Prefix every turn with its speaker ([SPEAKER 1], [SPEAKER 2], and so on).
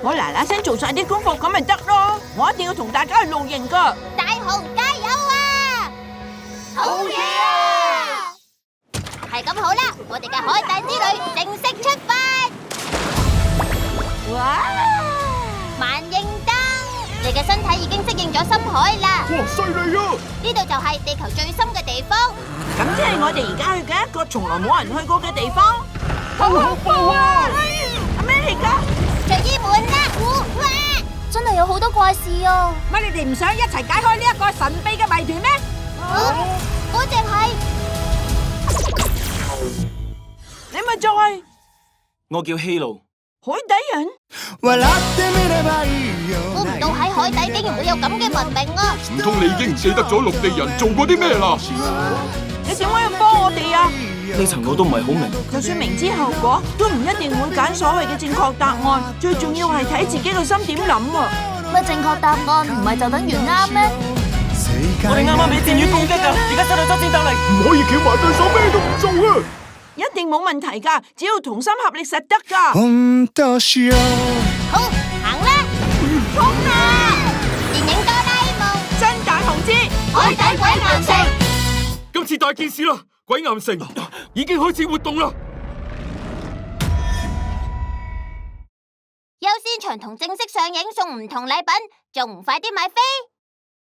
[SPEAKER 1] 我嗱嗱聲做晒啲功課咁咪得咯，我一定要同大家去露營噶。
[SPEAKER 2] 大雄加油啊！好嘢啊！係咁好啦，我哋嘅海底之旅正式出發。
[SPEAKER 1] 哇！
[SPEAKER 2] 萬應燈，你嘅身體已經適應咗深海啦。
[SPEAKER 3] 哇，犀利啊！
[SPEAKER 2] 呢度就係地球最深嘅地方。
[SPEAKER 1] 咁即係我哋而家去嘅一個從來冇人去過嘅地方。
[SPEAKER 3] 好恐怖啊！
[SPEAKER 1] 咩嚟噶？
[SPEAKER 2] 隨意門啦！哇！
[SPEAKER 4] 真係有好多怪事啊！
[SPEAKER 1] 乜你哋唔想一齊解開呢一個神秘嘅謎團咩？
[SPEAKER 2] 嗰隻係
[SPEAKER 1] 你咪就係
[SPEAKER 5] 我叫希路。
[SPEAKER 1] 海底人。
[SPEAKER 2] 估唔到喺海底竟然會有咁嘅文明啊！
[SPEAKER 3] 唔通你已經唔記得咗陸地人做過啲咩啦？
[SPEAKER 1] 你點解要幫我哋啊？
[SPEAKER 5] 呢層我都唔係好明。
[SPEAKER 1] 就算明知後果，都唔一定會揀所謂嘅正確答案。最重要係睇自己個心點諗啊！
[SPEAKER 4] 乜正確答案唔係就等於啱咩？
[SPEAKER 5] 我哋啱啱俾箭雨攻擊㗎，而家收到執戰鬥力。
[SPEAKER 3] 唔可以翹埋對手咩都唔做啊！
[SPEAKER 1] 一定冇問題㗎，只要同心合力實得㗎。
[SPEAKER 2] 好，行啦！衝啊！電影哆啦 A 夢
[SPEAKER 1] 真大雄之
[SPEAKER 2] 海底鬼岩城。
[SPEAKER 3] 今次大件事啦，鬼岩城已經開始活動啦！
[SPEAKER 2] 優先場同正式上映送唔同禮品，仲唔快啲買飛？